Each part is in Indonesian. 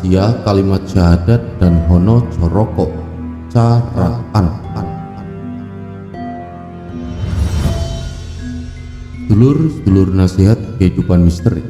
rahasia kalimat syahadat dan hono coroko caraan. Dulur-dulur nasihat kehidupan misteri.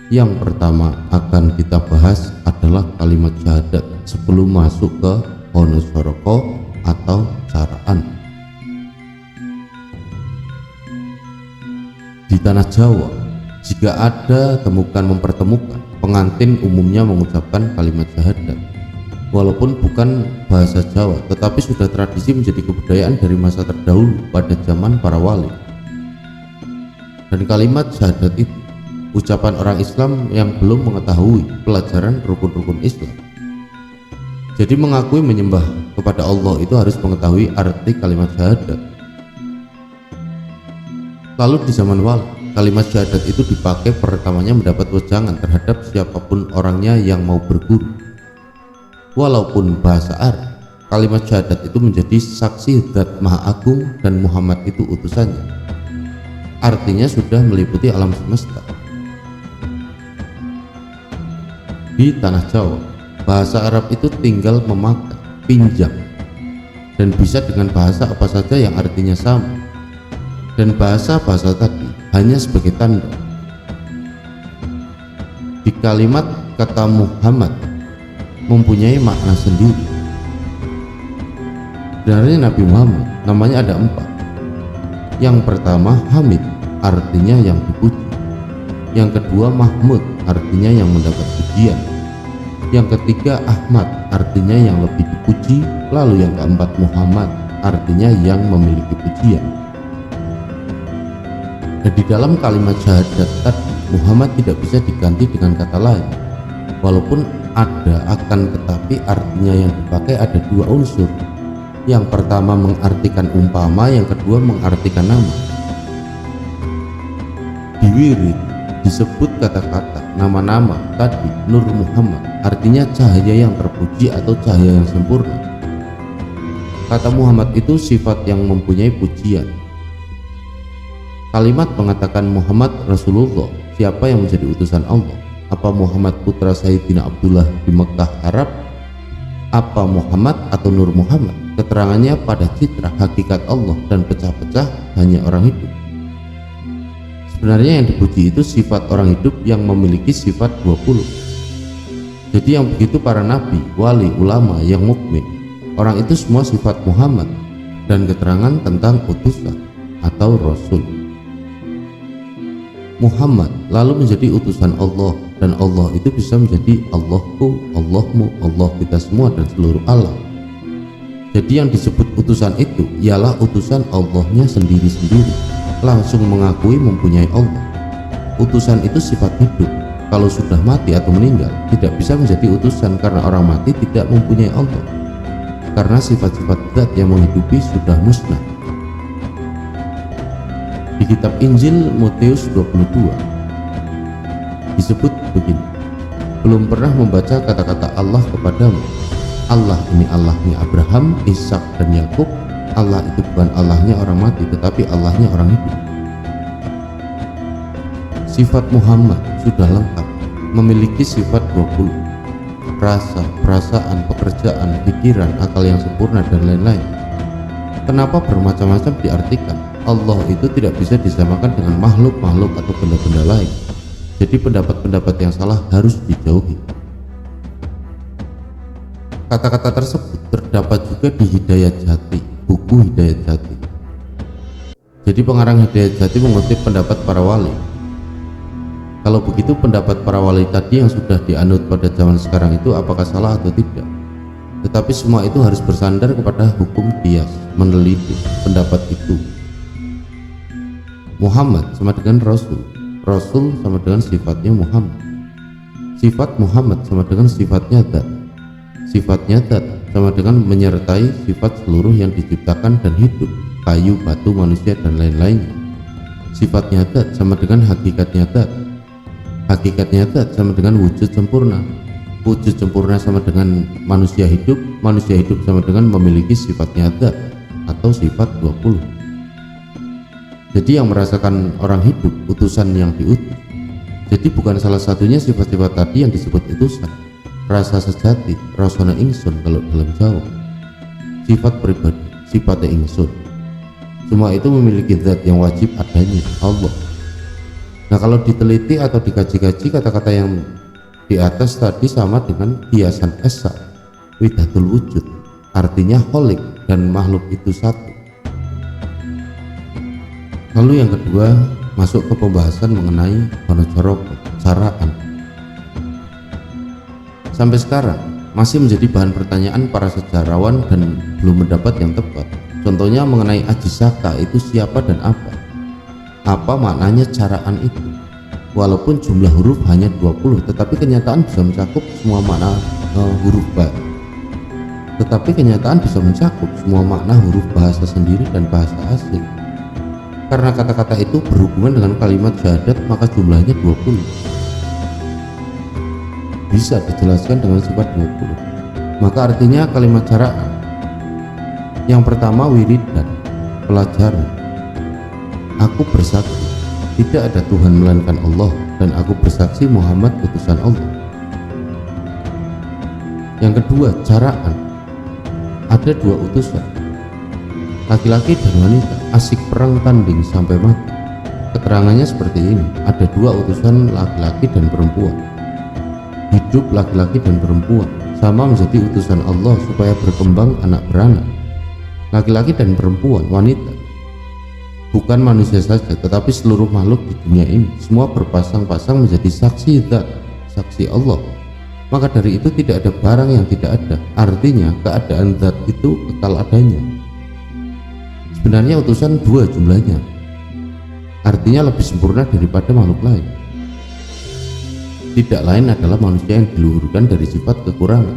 Yang pertama akan kita bahas adalah kalimat syahadat sebelum masuk ke hono coroko atau caraan. Di tanah Jawa, jika ada temukan mempertemukan, pengantin umumnya mengucapkan kalimat syahadat. Walaupun bukan bahasa Jawa, tetapi sudah tradisi menjadi kebudayaan dari masa terdahulu pada zaman para wali. Dan kalimat syahadat itu ucapan orang Islam yang belum mengetahui pelajaran rukun-rukun Islam. Jadi mengakui menyembah kepada Allah itu harus mengetahui arti kalimat syahadat. Lalu di zaman wali, kalimat syahadat itu dipakai pertamanya mendapat wejangan terhadap siapapun orangnya yang mau berguru. Walaupun bahasa Arab, kalimat syahadat itu menjadi saksi zat Maha Agung dan Muhammad itu utusannya. Artinya sudah meliputi alam semesta. Di tanah Jawa, bahasa Arab itu tinggal memakai, pinjam, dan bisa dengan bahasa apa saja yang artinya sama. Dan bahasa-bahasa tadi hanya sebagai tanda. Di kalimat kata Muhammad mempunyai makna sendiri. Sebenarnya Nabi Muhammad namanya ada 4. Yang pertama Hamid, artinya yang dipuji. Yang kedua Mahmud, artinya yang mendapat pujian. Yang ketiga Ahmad, artinya yang lebih dipuji. Lalu yang keempat Muhammad, artinya yang memiliki pujian. Dan di dalam kalimat syahadat tadi, Muhammad tidak bisa diganti dengan kata lain. Walaupun ada, akan tetapi artinya yang dipakai ada 2 unsur. Yang pertama mengartikan umpama, yang kedua mengartikan nama. Di wirid disebut kata-kata nama-nama tadi Nur Muhammad, artinya cahaya yang terpuji atau cahaya yang sempurna. Kata Muhammad itu sifat yang mempunyai pujian. Kalimat mengatakan Muhammad Rasulullah, siapa yang menjadi utusan Allah? Apa Muhammad putra Sayyidina Abdullah di Mekah Arab? Apa Muhammad atau Nur Muhammad? Keterangannya pada citra hakikat Allah dan pecah-pecah hanya orang hidup. Sebenarnya yang dipuji itu sifat orang hidup yang memiliki sifat 20. Jadi yang begitu para nabi, wali, ulama yang mukmin, orang itu semua sifat Muhammad dan keterangan tentang utusan atau Rasul. Muhammad lalu menjadi utusan Allah, dan Allah itu bisa menjadi Allahku, Allahmu, Allah kita semua dan seluruh alam. Jadi yang disebut utusan itu ialah utusan Allahnya sendiri-sendiri, langsung mengakui mempunyai Allah. Utusan itu sifat hidup. Kalau sudah mati atau meninggal tidak bisa menjadi utusan, karena orang mati tidak mempunyai Allah, karena sifat-sifat zat yang menghidupi sudah musnah. Di kitab Injil Matius 22 disebut begini, belum pernah membaca kata-kata Allah kepadamu, Allah ini Allahnya Abraham, Ishak dan Yakub. Allah itu bukan Allahnya orang mati, tetapi Allahnya orang hidup. Sifat Muhammad sudah lengkap, memiliki sifat 20, rasa, perasaan, pekerjaan, pikiran, akal yang sempurna dan lain-lain. Kenapa bermacam-macam diartikan? Allah itu tidak bisa disamakan dengan makhluk-makhluk atau benda-benda lain. Jadi pendapat-pendapat yang salah harus dijauhi. Kata-kata tersebut terdapat juga di Hidayat Jati, buku Hidayat Jati. Jadi pengarang Hidayat Jati mengutip pendapat para wali. Kalau begitu pendapat para wali tadi yang sudah dianut pada zaman sekarang itu apakah salah atau tidak? Tetapi semua itu harus bersandar kepada hukum qiyas, meneliti pendapat itu. Muhammad sama dengan Rasul, Rasul sama dengan sifatnya Muhammad, sifat Muhammad sama dengan sifatnya zat, sifatnya zat sama dengan menyertai sifat seluruh yang diciptakan dan hidup, kayu, batu, manusia dan lain-lainnya. Sifatnya zat sama dengan hakikatnya zat, hakikatnya zat sama dengan wujud sempurna, wujud sempurna sama dengan manusia hidup sama dengan memiliki sifatnya zat atau sifat 20. Jadi yang merasakan orang hidup utusan yang diutus. Jadi bukan salah satunya sifat-sifat tadi yang disebut utusan, rasa sejati, rasana ingsun kalau dalam Jawa. Sifat pribadi, sifatnya ingsun. Semua itu memiliki zat yang wajib adanya, Allah. Nah, kalau diteliti atau dikaji-kaji, kata-kata yang di atas tadi sama dengan hiasan esa, widatul wujud, artinya holik dan makhluk itu satu. Lalu yang kedua, masuk ke pembahasan mengenai Wonocoroko, caraan. Sampai sekarang masih menjadi bahan pertanyaan para sejarawan dan belum mendapat yang tepat. Contohnya mengenai Aji Saka itu siapa dan apa? Apa maknanya caraan itu? Walaupun jumlah huruf hanya 20, tetapi kenyataan bisa mencakup semua makna huruf bahasa. Tetapi kenyataan bisa mencakup semua makna huruf bahasa sendiri dan bahasa asing. Karena kata-kata itu berhubungan dengan kalimat syahadat, maka jumlahnya 20. Bisa dijelaskan dengan sifat 20. Maka artinya kalimat caraan. Yang pertama, wiridan, pelajaran. Aku bersaksi tidak ada Tuhan melainkan Allah, dan aku bersaksi Muhammad utusan Allah. Yang kedua, caraan. Ada dua utusan, laki-laki dan wanita, asik perang tanding sampai mati. Keterangannya seperti ini, ada dua utusan laki-laki dan perempuan. Hidup laki-laki dan perempuan sama menjadi utusan Allah supaya berkembang anak beranak. Laki-laki dan perempuan, wanita, bukan manusia saja tetapi seluruh makhluk di dunia ini, semua berpasang-pasang menjadi saksi zat, saksi Allah. Maka dari itu tidak ada barang yang tidak ada, artinya keadaan zat itu kekal adanya. Sebenarnya utusan dua jumlahnya, artinya lebih sempurna daripada makhluk lain. Tidak lain adalah manusia yang diluhurkan dari sifat kekurangan,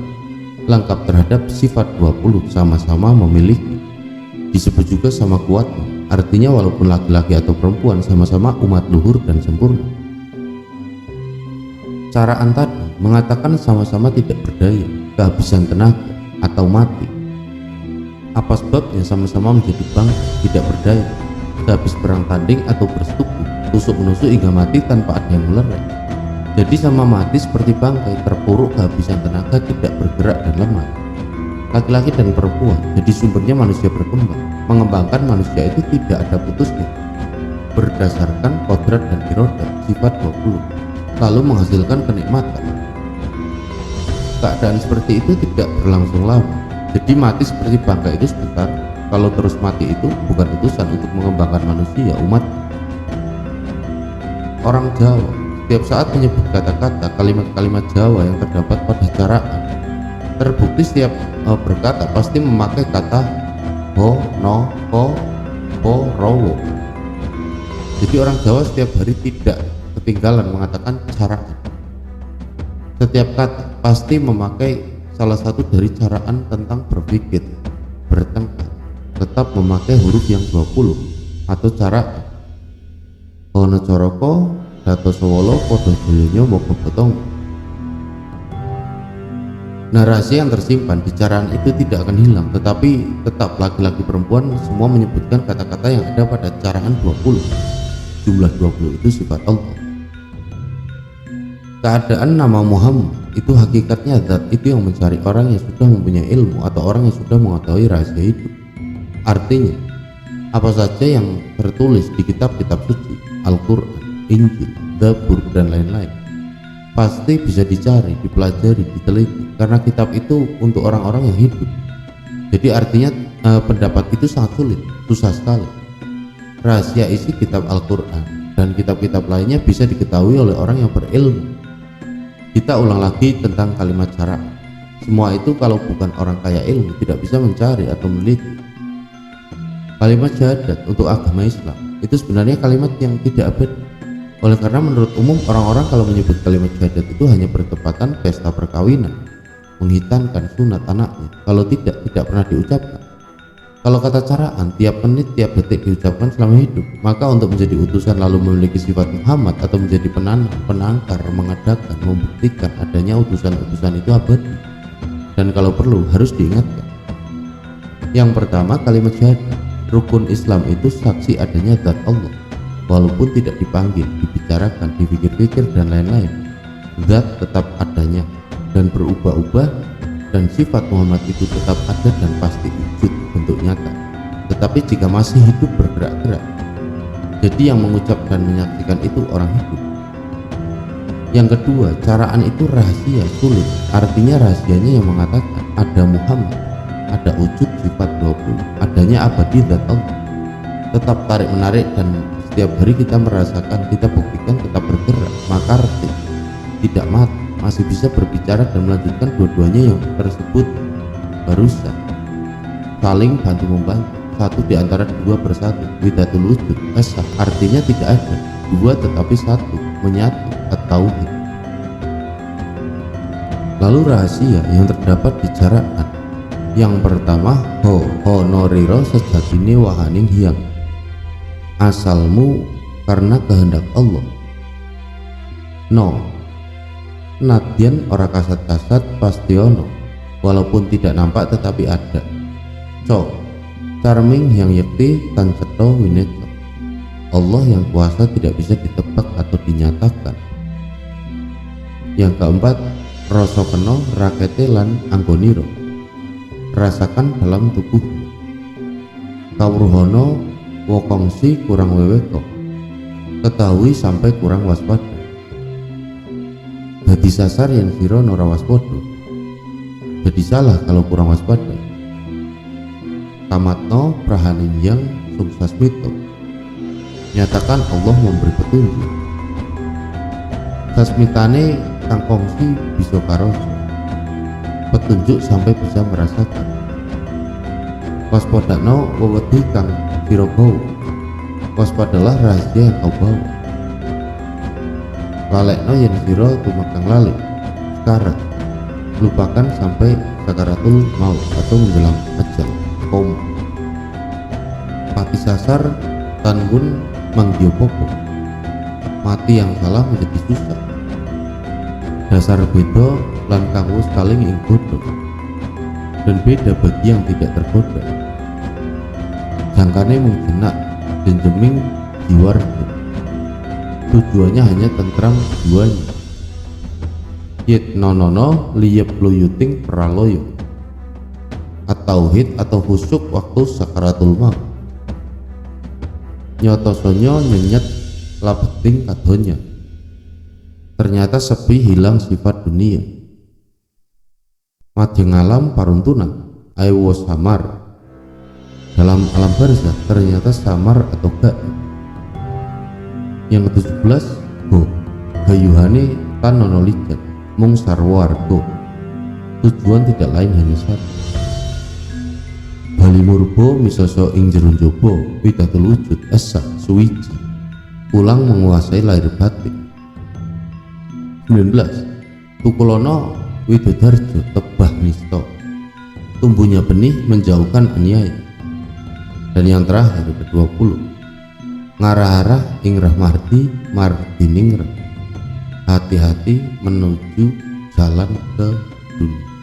lengkap terhadap sifat 20, sama-sama memiliki. Disebut juga sama kuatnya, artinya walaupun laki-laki atau perempuan sama-sama umat luhur dan sempurna. Caraan tadi mengatakan sama-sama tidak berdaya, kehabisan tenaga atau mati. Apa sebabnya sama-sama menjadi bangsa, tidak berdaya, sehabis perang tanding atau bersetubuh, tusuk menusuk hingga mati tanpa ada yang melerai. Jadi sama mati seperti bangkai, terpuruk, kehabisan tenaga, tidak bergerak dan lemah. Laki-laki dan perempuan, jadi sumbernya manusia berkembang. Mengembangkan manusia itu tidak ada putusnya, berdasarkan kodrat dan irodah, sifat 20, lalu menghasilkan kenikmatan. Keadaan seperti itu tidak berlangsung lama, jadi mati seperti bangkai itu sebentar. Kalau terus mati itu bukan utusan untuk mengembangkan manusia, umat. Orang Jawa setiap saat menyebut kata-kata, kalimat-kalimat Jawa yang terdapat pada caraan. Terbukti setiap berkata pasti memakai kata ho, no, ho, rowo. Jadi orang Jawa setiap hari tidak ketinggalan mengatakan caraan. Setiap kata pasti memakai salah satu dari caraan tentang berpikir, bertengkar, tetap memakai huruf yang 20 atau caraan. Wonocoroko Dato Sowolo Podo Joyonyo Mogo Potong. Narasi yang tersimpan di caraan itu tidak akan hilang, tetapi tetap laki-laki perempuan semua menyebutkan kata-kata yang ada pada caraan 20. Jumlah 20 itu sifat Allah. Keadaan nama Muhammad itu hakikatnya zat itu yang mencari orang yang sudah mempunyai ilmu atau orang yang sudah mengetahui rahasia hidup. Artinya, apa saja yang tertulis di kitab-kitab suci, Al-Quran, Injil, Zabur, dan lain-lain, pasti bisa dicari, dipelajari, diteliti, karena kitab itu untuk orang-orang yang hidup. Jadi artinya pendapat itu sangat sulit, susah sekali. Rahasia isi kitab Al-Quran dan kitab-kitab lainnya bisa diketahui oleh orang yang berilmu. Kita ulang lagi tentang kalimat cara. Semua itu kalau bukan orang kaya ilmu tidak bisa mencari atau meneliti. Kalimat syahadat untuk agama Islam itu sebenarnya kalimat yang tidak abadi. Oleh karena menurut umum orang-orang kalau menyebut kalimat syahadat itu hanya bertepatan pesta perkawinan, menghitankan sunat anaknya. Kalau tidak pernah diucapkan. Kalau kata caraan tiap menit, tiap detik diucapkan selama hidup, maka untuk menjadi utusan lalu memiliki sifat Muhammad atau menjadi penanam, penangkar, mengadakan, membuktikan adanya utusan-utusan itu abadi. Dan kalau perlu harus diingatkan. Yang pertama, kalimat syahadat. Rukun Islam itu saksi adanya zat Allah, walaupun tidak dipanggil, dibicarakan, dipikir-pikir dan lain-lain. Zat tetap adanya. dan berubah-ubah, dan sifat Muhammad itu tetap ada dan pasti wujud bentuk nyata, tetapi jika masih hidup bergerak-gerak, jadi yang mengucap dan menyaksikan itu orang hidup. Yang kedua, caraan itu rahasia, sulit. Artinya rahasianya yang mengatakan ada Muhammad, ada wujud sifat 20, adanya abadi zat Allah, tetap tarik menarik, dan setiap hari kita merasakan, kita buktikan tetap bergerak, maka tidak mati, masih bisa berbicara dan melanjutkan dua-duanya yang tersebut barusan, saling bantu membantu, satu di antara dua bersatu, widatul wujud esa, artinya tidak ada dua tetapi satu, menyatu atau tauhid. Lalu rahasia yang terdapat di caraan yang pertama, honoriro sejatine wahaning hiang, asalmu karena kehendak Allah. No, nadyan ora kasat-kasat pasti ono, walaupun tidak nampak tetapi ada. Charming yang yakti tan cetha winecok, Allah yang kuasa tidak bisa ditebak atau dinyatakan. Yang keempat, rasa kena rakete lan anggoniro, rasakan dalam tubuh. Kawruhono wokongsi kurang weweko, ketahui sampai kurang waspada. Dadi sasar yang siro nora waspada, jadi salah kalau kurang waspada. Tamatno prahanin yang sukses mito, nyatakan Allah memberi petunjuk. Sasmitane kang kongsi bisa karoso, petunjuk sampai bisa merasakan. Waspadano wewedi kang sira bawa, waspadalah rahasia yang kau bawa. Lalekno yen sira tumakang lalek sekarat, lupakan sampai sakaratul maut atau menjelang ajal. Pati sasar tangun manggiopopo, mati yang salah menjadi susah. Dasar beda lan kang wis saling ing bodoh, dan beda bagi yang tidak tergoda. Jangkane mung jenak dan jeming jiwarga, tujuannya hanya tentram jiwanya. Yit nonono liyep luyuting praloyo, at-tauhid atau khusyuk waktu sakaratul maut. Nyoto sonyo nyenyet labeting kadonya, ternyata sepi hilang sifat dunia. Madya alam paruntunan aiwo samar, dalam alam barzah ternyata samar atau gak. Yang ke-17, gayuhane tanono lijat mung sarwargo, tujuan tidak lain hanya satu. Bali murbo misoso ing jero njaba, widatul wujud esa suwiji, pulang menguasai lahir batin. 19. Tukulono widodarjo tebah nisto, tumbuhnya benih menjauhkan aniaya. Dan yang terakhir ke-20, ngarah-arah ing rahmardi mardiningrat, hati-hati menuju jalan ke dunia.